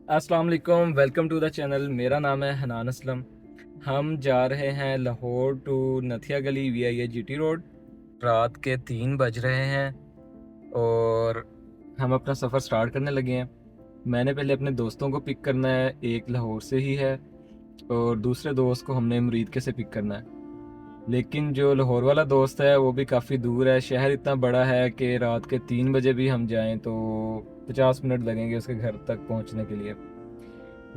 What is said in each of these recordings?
अस्सलाम वालेकुम, welcome to the channel. मेरा नाम है हनान असलम। हम जा रहे हैं लाहौर टू नथिया गली VIA GT रोड। रात के 3 बज रहे हैं और हम अपना सफ़र स्टार्ट करने लगे हैं। मैंने पहले अपने दोस्तों को पिक करना है, एक लाहौर से ही है और दूसरे दोस्त को हमने मुरीदके से पिक करना है। लेकिन जो लाहौर वाला दोस्त है वो भी काफ़ी दूर है। शहर इतना बड़ा है कि रात के 3 बजे भी हम जाएं तो 50 मिनट लगेंगे उसके घर तक पहुंचने के लिए।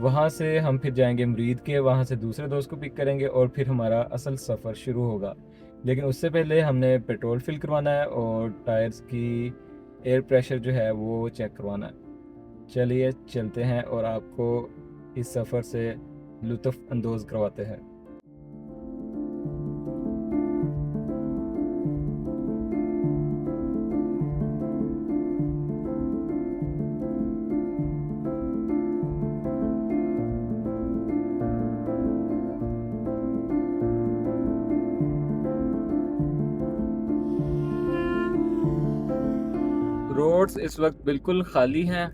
वहाँ से हम फिर जाएंगे मुरीद के, वहाँ से दूसरे दोस्त को पिक करेंगे और फिर हमारा असल सफ़र शुरू होगा। लेकिन उससे पहले हमने पेट्रोल फिल करवाना है और टायर्स की एयर प्रेशर जो है वो चेक करवाना है। चलिए चलते हैं और आपको इस सफ़र से लुत्फ़ अंदोज़ करवाते हैं। रोड्स इस वक्त बिल्कुल खाली हैं।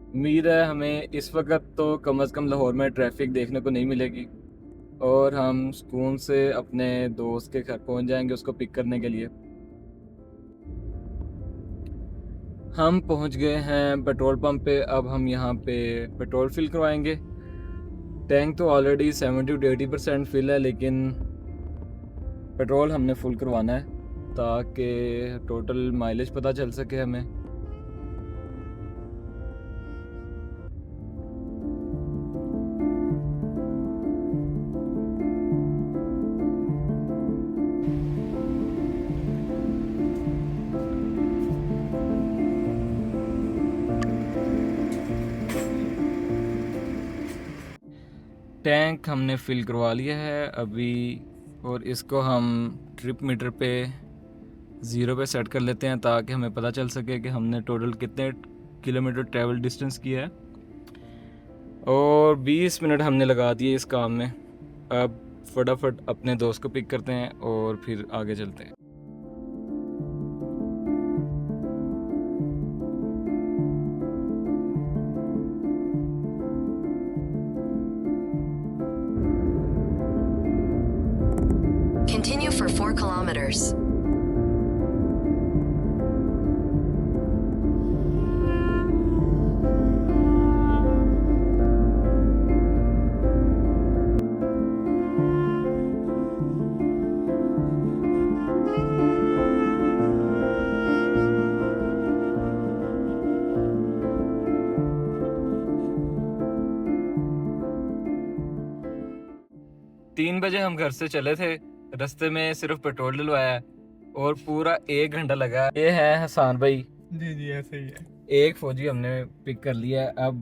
उम्मीद है हमें इस वक्त तो कम से कम लाहौर में ट्रैफिक देखने को नहीं मिलेगी और हम सुकून से अपने दोस्त के घर पहुंच जाएंगे उसको पिक करने के लिए। हम पहुंच गए हैं पेट्रोल पंप पे। अब हम यहाँ पे पेट्रोल फिल करवाएंगे। टैंक तो ऑलरेडी 70 to 80% फिल है, लेकिन पेट्रोल हमने फुल करवाना है ताकि टोटल माइलेज पता चल सके हमें। टैंक हमने फिल करवा लिया है अभी और इसको हम ट्रिप मीटर पे 0 पे सेट कर लेते हैं ताकि हमें पता चल सके कि हमने टोटल कितने किलोमीटर ट्रैवल डिस्टेंस किया है। और 20 मिनट हमने लगा दिए इस काम में। अब फटाफट अपने दोस्त को पिक करते हैं और फिर आगे चलते हैं। Continue for 4 kilometers. तीन बजे हम घर से चले थे। रास्ते में सिर्फ पेट्रोल डलवाया है और पूरा 1 घंटा लगा। ये है हसान भाई। जी जी ऐसे ही है। एक फौजी हमने पिक कर लिया है। अब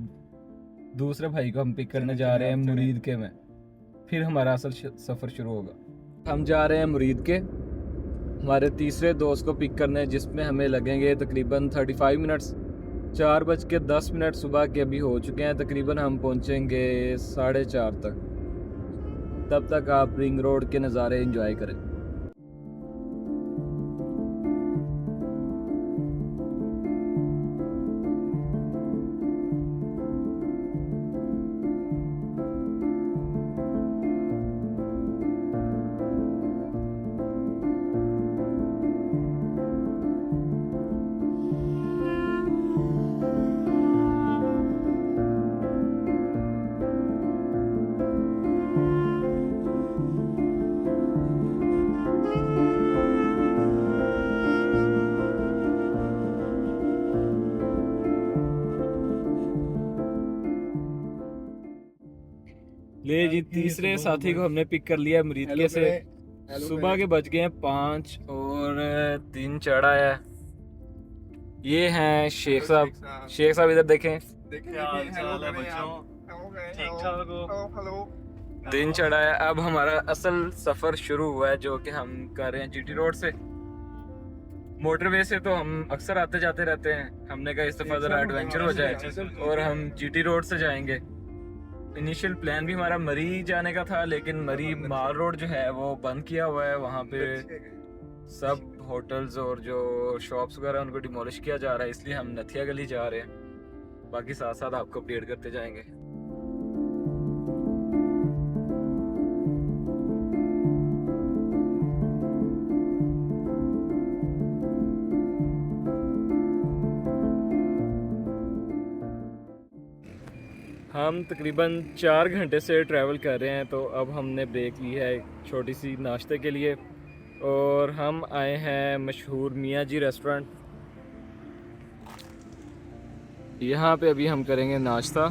दूसरे भाई को हम पिक करने जा रहे हैं मुरीद के में। फिर हमारा असल सफ़र शुरू होगा। हम जा रहे हैं मुरीद के हमारे तीसरे दोस्त को पिक करने, जिसमें हमें लगेंगे तकरीबन 35 मिनट्स। 4:10 सुबह के अभी हो चुके हैं। तकरीबन हम पहुंचेंगे 4:30 तक। तब तक आप रिंग रोड के नज़ारे एंजॉय करें। ले जी, तीसरे साथी को हमने पिक कर लिया मुरीदके से। सुबह के बज गए हैं 5 और दिन चढ़ा है। ये हैं शेख साहब। शेख साहब इधर देखें। दिन चढ़ा है। अब हमारा असल सफ़र शुरू हुआ है जो कि हम कर रहे हैं GT रोड से। मोटरवे से तो हम अक्सर आते जाते रहते हैं। हमने कहा इस दफ़ा ज़रा एडवेंचर हो जाए और हम GT रोड से जाएंगे। इनिशियल प्लान भी हमारा मरी जाने का था, लेकिन मरी माल रोड जो है वो बंद किया हुआ है। वहाँ पे सब होटल्स और जो शॉप्स वगैरह उनको डिमोलिश किया जा रहा है, इसलिए हम नथिया गली जा रहे हैं। बाकी साथ साथ आपको अपडेट करते जाएंगे। हम तकरीबन 4 घंटे से ट्रैवल कर रहे हैं, तो अब हमने ब्रेक ली है छोटी सी नाश्ते के लिए, और हम आए हैं मशहूर मियाँ जी रेस्टोरेंट। यहाँ पे अभी हम करेंगे नाश्ता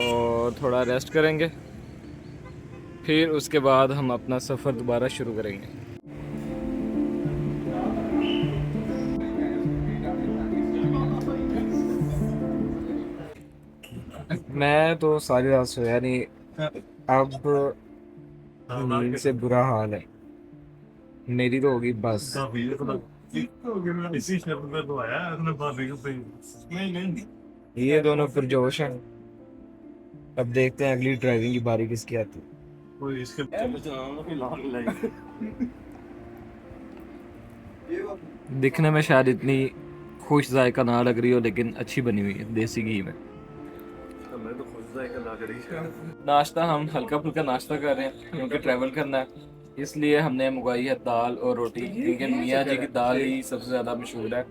और थोड़ा रेस्ट करेंगे, फिर उसके बाद हम अपना सफ़र दोबारा शुरू करेंगे। मैं तो सारी रात सोया नहीं, अब नींद से बुरा हाल है, मेरी तो होगी बस। ये दोनों पुरजोश हैं, अब देखते हैं अगली ड्राइविंग की बारी किसकी आती है। दिखने में शायद इतनी खुश जायका ना लग रही हो, लेकिन अच्छी बनी हुई है देसी घी में। नाश्ता हम हल्का फुल्का नाश्ता कर रहे हैं क्योंकि ट्रैवल करना है, इसलिए हमने मंगाई है दाल और रोटी, क्योंकि मियाँ जी की दाल ही सबसे ज़्यादा मशहूर है।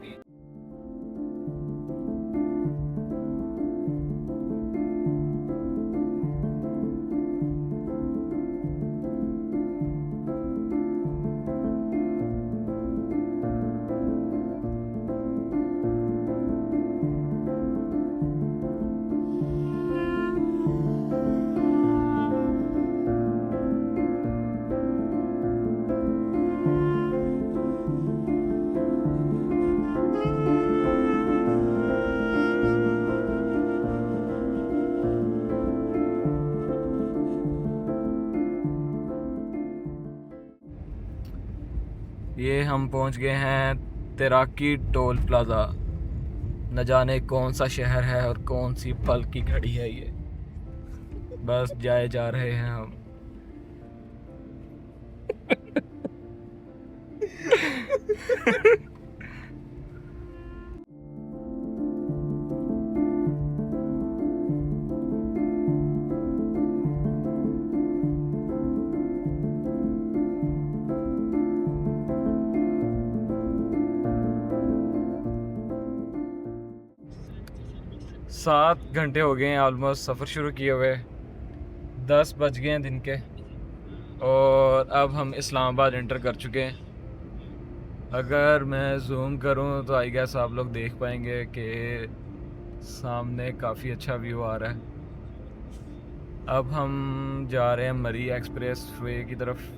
ये हम पहुंच गए हैं तैराकी टोल प्लाजा। न जाने कौन सा शहर है और कौन सी पल की घड़ी है ये, बस जाए जा रहे हैं हम। सात घंटे हो गए हैं ऑलमोस्ट सफ़र शुरू किए हुए, 10 बज गए हैं दिन के, और अब हम इस्लामाबाद एंटर कर चुके हैं। अगर मैं जूम करूं तो आई गेस आप लोग देख पाएंगे कि सामने काफ़ी अच्छा व्यू आ रहा है। अब हम जा रहे हैं मरी एक्सप्रेस वे की तरफ।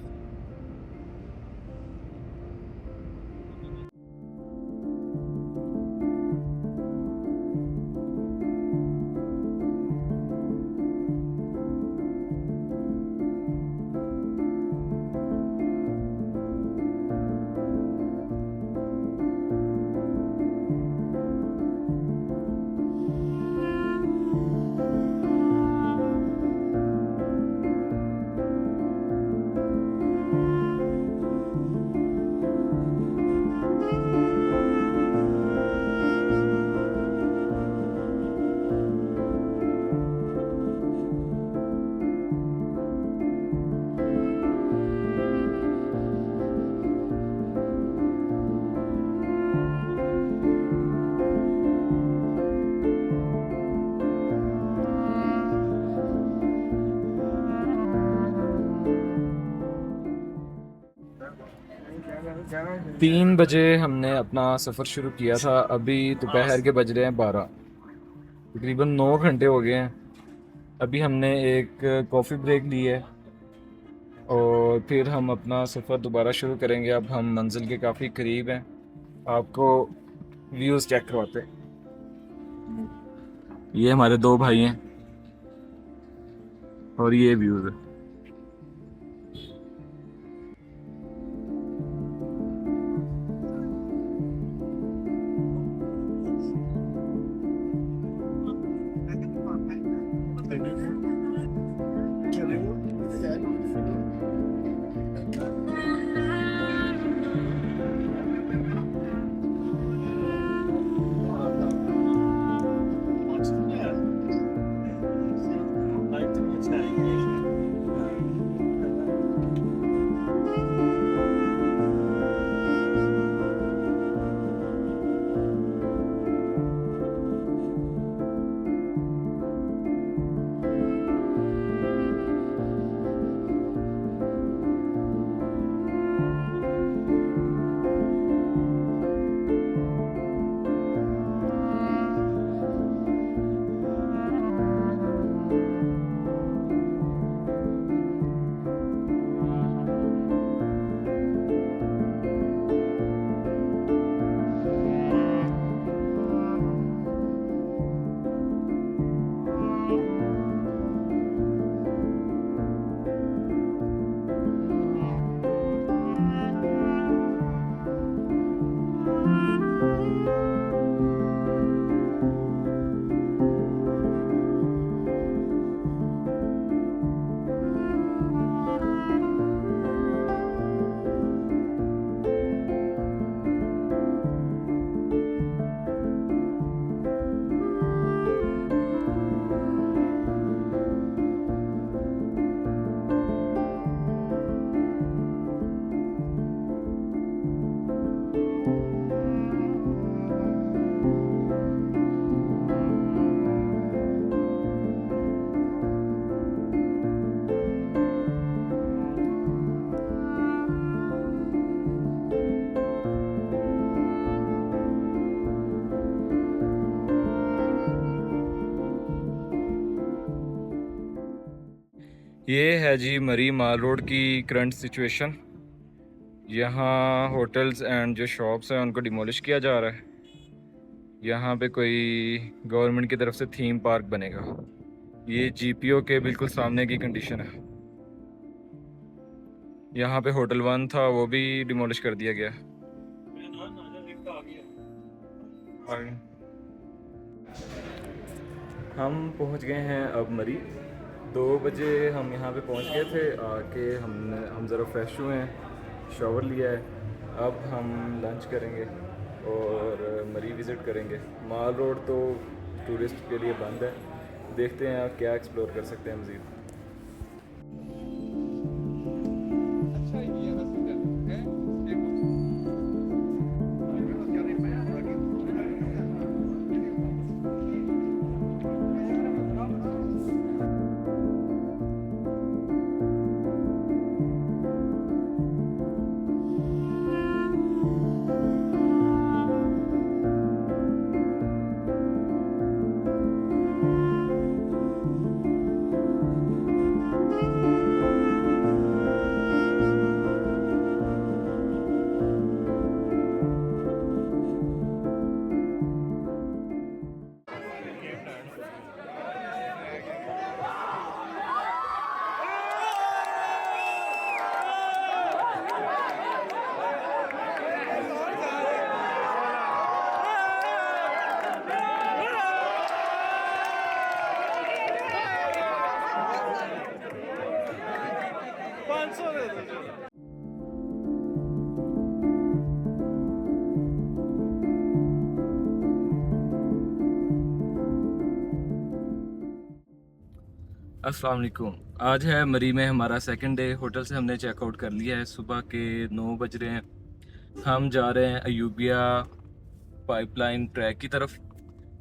तीन बजे हमने अपना सफ़र शुरू किया था, अभी दोपहर के बज रहे हैं 12, तकरीबन 9 घंटे हो गए हैं। अभी हमने एक कॉफ़ी ब्रेक ली है और फिर हम अपना सफ़र दोबारा शुरू करेंगे। अब हम मंजिल के काफ़ी करीब हैं, आपको व्यूज़ चेक करवाते हैं। ये हमारे दो भाई हैं और ये व्यूज़ है। ये है जी मरी माल रोड की करंट सिचुएशन। यहाँ होटल्स एंड जो शॉप्स हैं उनको डिमोलिश किया जा रहा है। यहाँ पे कोई गवर्नमेंट की तरफ से थीम पार्क बनेगा। ये जीपीओ के बिल्कुल सामने की कंडीशन है। यहाँ पे होटल 1 था, वो भी डिमोलिश कर दिया गया। हम पहुँच गए हैं अब मरी। 2 बजे हम यहाँ पे पहुँच गए थे। आके हम ज़रा फ्रेश हुए हैं, शावर लिया है। अब हम लंच करेंगे और मरी विज़िट करेंगे। माल रोड तो टूरिस्ट के लिए बंद है। देखते हैं आप क्या एक्सप्लोर कर सकते हैं मज़ीद। अस्सलाम वालेकुम। आज है मरी में हमारा सेकंड डे। होटल से हमने चेकआउट कर लिया है। सुबह के 9 बज रहे हैं। हम जा रहे हैं अयूबिया पाइपलाइन ट्रैक की तरफ।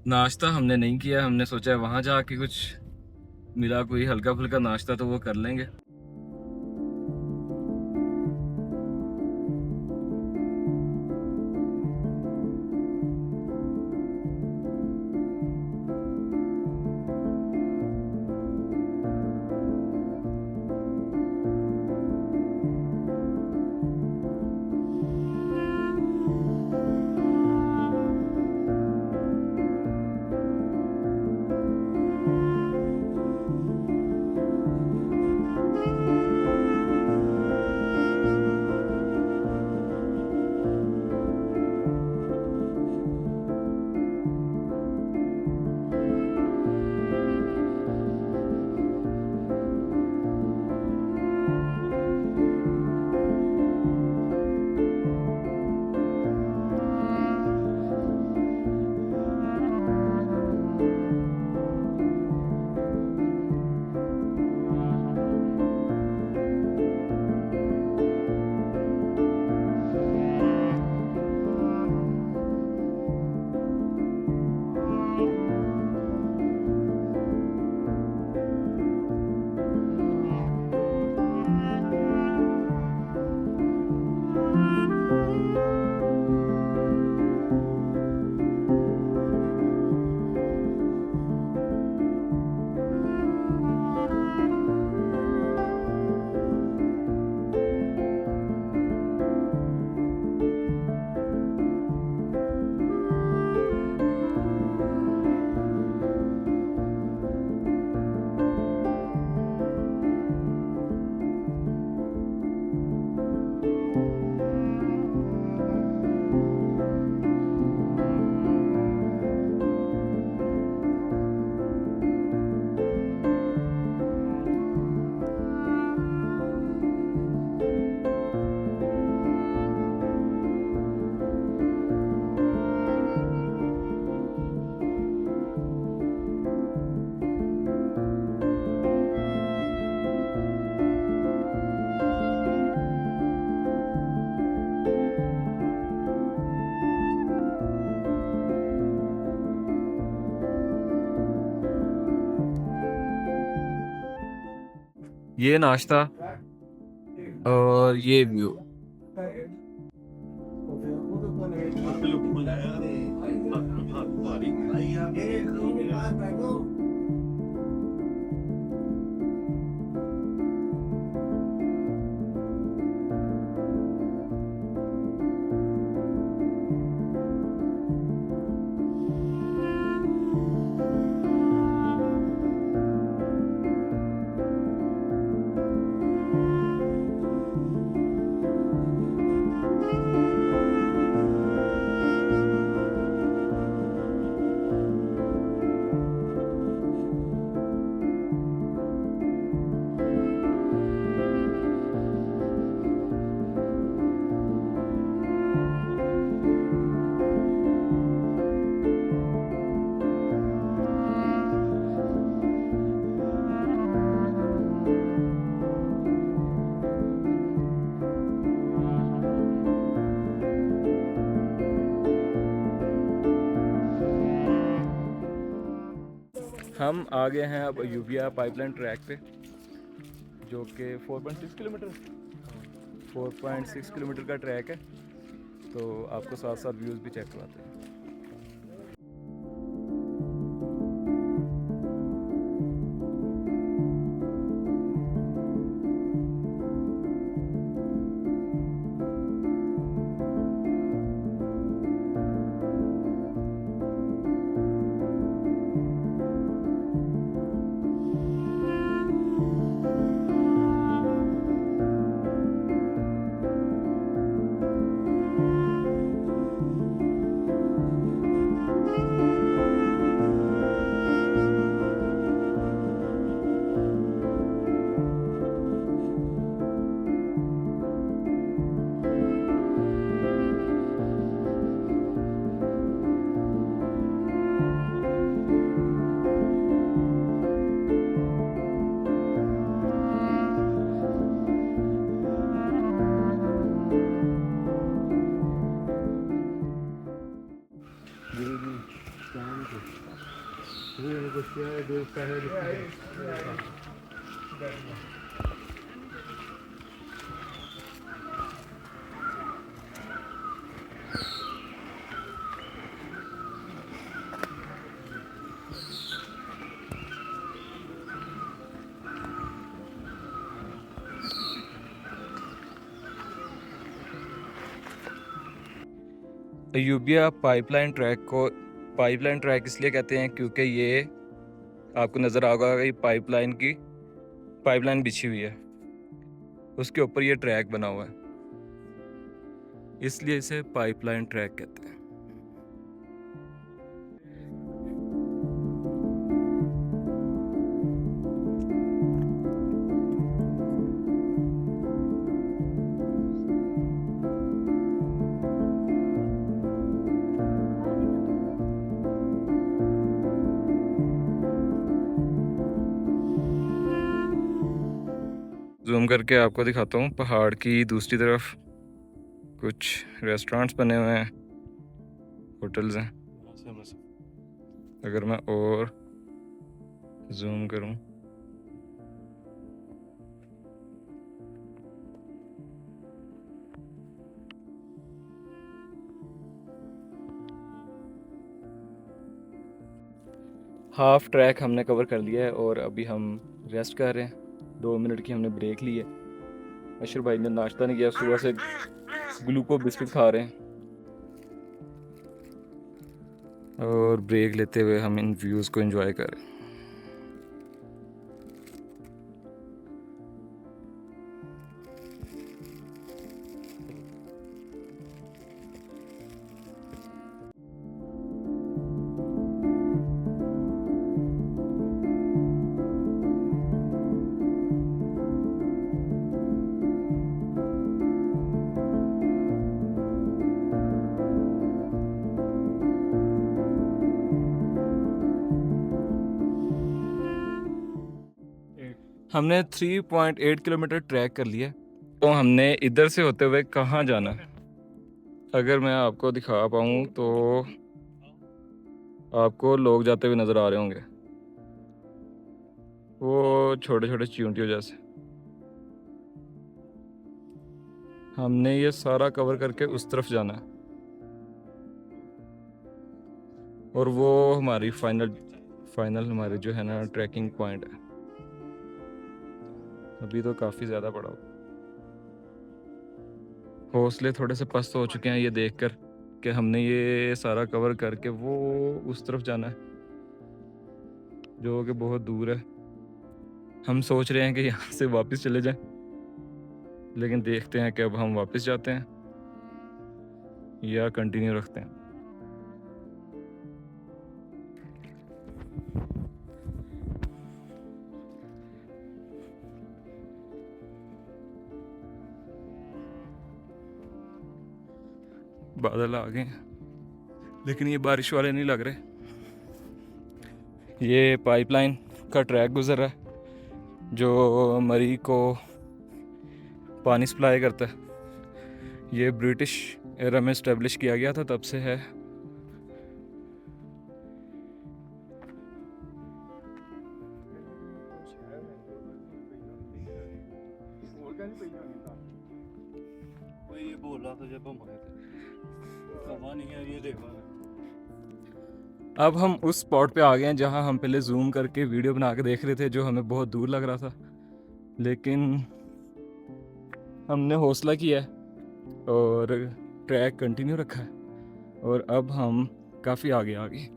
नाश्ता हमने नहीं किया, हमने सोचा वहाँ जाके कुछ मिला कोई हल्का फुल्का नाश्ता तो वो कर लेंगे। ये नाश्ता और ये व्यू। हम आ गए हैं अब यूबिया पाइपलाइन ट्रैक पे, जो कि 4.6 किलोमीटर का ट्रैक है। तो आपको साथ साथ व्यूज़ भी चेक करवाते हैं। यूबिया पाइपलाइन ट्रैक इसलिए कहते हैं क्योंकि ये आपको नज़र आ होगा कि पाइपलाइन बिछी हुई है, उसके ऊपर ये ट्रैक बना हुआ है, इसलिए इसे पाइपलाइन ट्रैक कहते हैं। जूम करके आपको दिखाता हूँ पहाड़ की दूसरी तरफ कुछ रेस्टोरेंट्स बने हुए हैं, होटल्स हैं। अगर मैं और जूम करूँ हाफ ट्रैक हमने कवर कर लिया है और अभी हम रेस्ट कर रहे हैं। 2 मिनट की हमने ब्रेक ली है। अशर भाई ने नाश्ता नहीं किया, सुबह से ग्लूको बिस्किट खा रहे हैं और ब्रेक लेते हुए हम इन व्यूज़ को एंजॉय कर रहे हैं। हमने 3.8 किलोमीटर ट्रैक कर लिया। तो हमने इधर से होते हुए कहाँ जाना है, अगर मैं आपको दिखा पाऊँ तो आपको लोग जाते हुए नज़र आ रहे होंगे, वो छोटे छोटे चींटियों जैसे। हमने ये सारा कवर करके उस तरफ जाना है और वो हमारी फाइनल हमारे जो है ना ट्रैकिंग पॉइंट है। अभी तो काफ़ी ज़्यादा बड़ा हौसले थोड़े से पस्त हो चुके हैं ये देखकर कि हमने ये सारा कवर करके वो उस तरफ जाना है जो कि बहुत दूर है। हम सोच रहे हैं कि यहाँ से वापस चले जाएं, लेकिन देखते हैं कि अब हम वापस जाते हैं या कंटिन्यू रखते हैं। बादल आ गए हैं लेकिन ये बारिश वाले नहीं लग रहे। ये पाइपलाइन का ट्रैक गुजर रहा है जो मरी को पानी सप्लाई करता है। ये ब्रिटिश एरा में इस्टेब्लिश किया गया था, तब से है। कोई ये बोला तो जब हम आए थे हवा नहीं है ये देखो ना। अब हम उस स्पॉट पे आ गए हैं जहाँ हम पहले जूम करके वीडियो बना के देख रहे थे, जो हमें बहुत दूर लग रहा था, लेकिन हमने हौसला किया है और ट्रैक कंटिन्यू रखा है और अब हम काफ़ी आगे आ गए।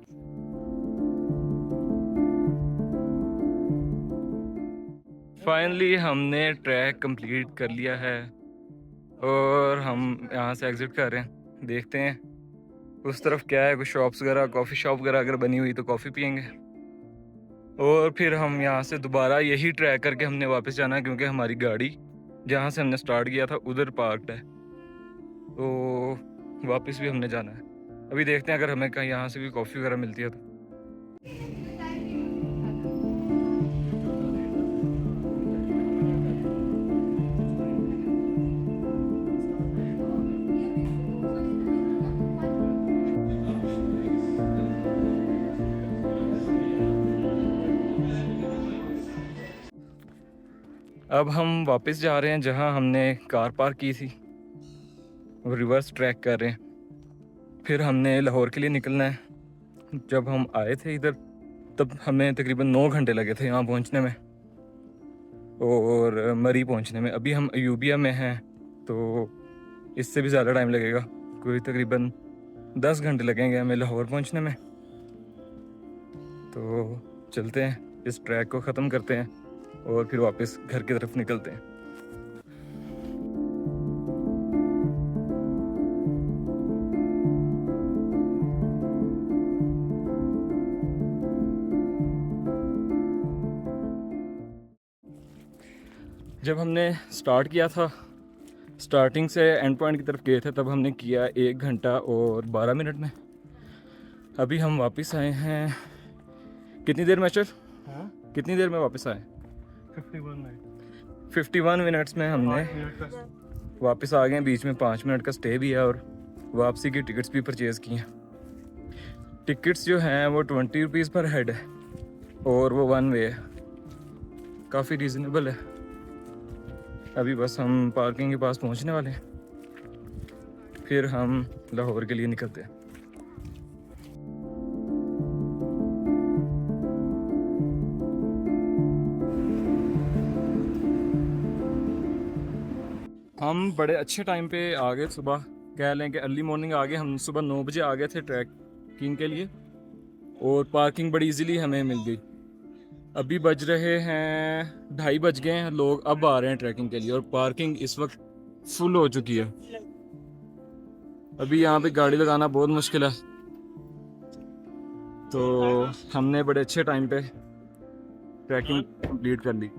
फाइनली हमने ट्रैक कंप्लीट कर लिया है और हम यहाँ से एग्ज़िट कर रहे हैं। देखते हैं उस तरफ क्या है, कुछ शॉप्स वगैरह, कॉफ़ी शॉप वगैरह अगर बनी हुई तो कॉफ़ी पियेंगे और फिर हम यहाँ से दोबारा यही ट्रैक करके हमने वापस जाना है, क्योंकि हमारी गाड़ी जहाँ से हमने स्टार्ट किया था उधर पार्क्ड है, तो वापस भी हमने जाना है। अभी देखते हैं अगर हमें कहीं यहाँ से भी कॉफ़ी वगैरह मिलती है तो। अब हम वापस जा रहे हैं जहाँ हमने कार पार्क की थी, रिवर्स ट्रैक कर रहे हैं। फिर हमने लाहौर के लिए निकलना है। जब हम आए थे इधर तब हमें तकरीबन 9 घंटे लगे थे यहाँ पहुँचने में और मरी पहुँचने में। अभी हम अयूबिया में हैं तो इससे भी ज़्यादा टाइम लगेगा, कोई तकरीबन 10 घंटे लगेंगे हमें लाहौर पहुँचने में। तो चलते हैं, इस ट्रैक को ख़त्म करते हैं और फिर वापस घर की तरफ निकलते हैं। जब हमने स्टार्ट किया था, स्टार्टिंग से एंड पॉइंट की तरफ गए थे, तब हमने किया 1 घंटा और 12 मिनट में। अभी हम वापस आए हैं, कितनी देर में चल, हाँ कितनी देर में वापस आए? 51 मिनट्स में हमने वापस आ गए। बीच में 5 मिनट का स्टे भी है और वापसी की टिकट्स भी परचेज़ की हैं। टिकट्स जो हैं वो 20 रुपीज़ पर हेड है और वो 1 वे है, काफ़ी रीज़नेबल है। अभी बस हम पार्किंग के पास पहुंचने वाले हैं, फिर हम लाहौर के लिए निकलते हैं। हम बड़े अच्छे टाइम पे आ गए, सुबह कह लें कि अर्ली मॉर्निंग आ गए। हम सुबह 9 बजे आ गए थे ट्रैकिंग के लिए और पार्किंग बड़ी इजीली हमें मिल गई। अभी बज रहे हैं 2:30 बज गए हैं, लोग अब आ रहे हैं ट्रैकिंग के लिए और पार्किंग इस वक्त फुल हो चुकी है। अभी यहाँ पे गाड़ी लगाना बहुत मुश्किल है, तो हमने बड़े अच्छे टाइम पे ट्रैकिंग कंप्लीट कर ली।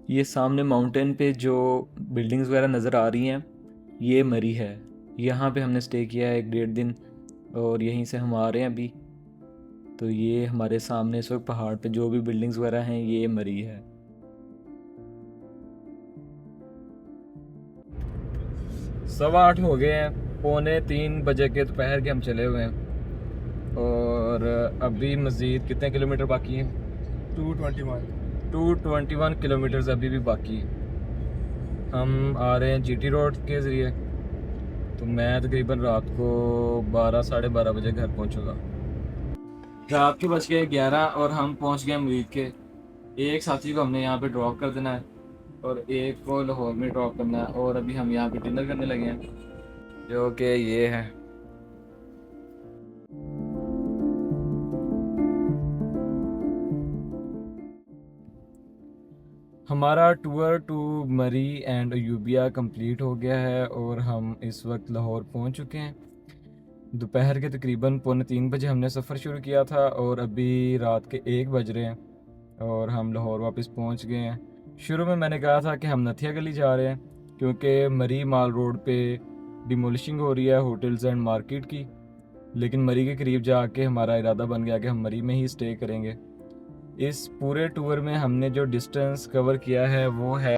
ये सामने माउंटेन पे जो बिल्डिंग्स वगैरह नज़र आ रही हैं ये मरी है। यहाँ पे हमने स्टे किया है 1-1.5 दिन और यहीं से हम आ रहे हैं अभी। तो ये हमारे सामने इस वक्त पहाड़ पे जो भी बिल्डिंग्स वगैरह हैं ये मरी है। सवा 8 हो गए हैं, 2:45 बजे के दोपहर के हम चले हुए हैं और अभी मज़ीद कितने किलोमीटर बाकी हैं? 221 किलोमीटर्स अभी भी बाकी है। हम आ रहे हैं जीटी रोड के ज़रिए, तो मैं तकरीबन रात को 12-12:30 बजे घर पहुंचूंगा। रात के बज गए 11 और हम पहुंच गए मुरीद के। एक साथी को हमने यहाँ पे ड्रॉप कर देना है और एक को लाहौर में ड्रॉप करना है और अभी हम यहाँ पे डिनर करने लगे हैं जो कि ये है। हमारा टूर टू मरी एंड अयूबिया कंप्लीट हो गया है और हम इस वक्त लाहौर पहुंच चुके हैं। दोपहर के तकरीबन 2:45 बजे हमने सफ़र शुरू किया था और अभी रात के 1 बज रहे हैं और हम लाहौर वापस पहुंच गए हैं। शुरू में मैंने कहा था कि हम नथिया गली जा रहे हैं क्योंकि मरी माल रोड पे डिमोलिशिंग हो रही है होटल्स एंड मार्केट की, लेकिन मरी के करीब जाके हमारा इरादा बन गया कि हम मरी में ही स्टे करेंगे। इस पूरे टूर में हमने जो डिस्टेंस कवर किया है वो है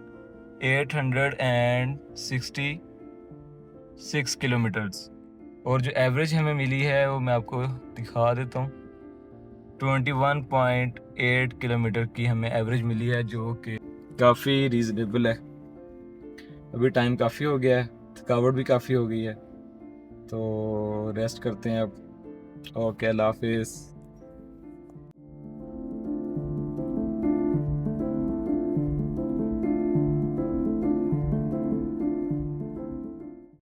866 किलोमीटर्स और जो एवरेज हमें मिली है वो मैं आपको दिखा देता हूँ। 21.8 किलोमीटर की हमें एवरेज मिली है जो कि काफ़ी रीज़नेबल है। अभी टाइम काफ़ी हो गया है, थकावट भी काफ़ी हो गई है, तो रेस्ट करते हैं अब। ओके, अल्लाह हाफिज़।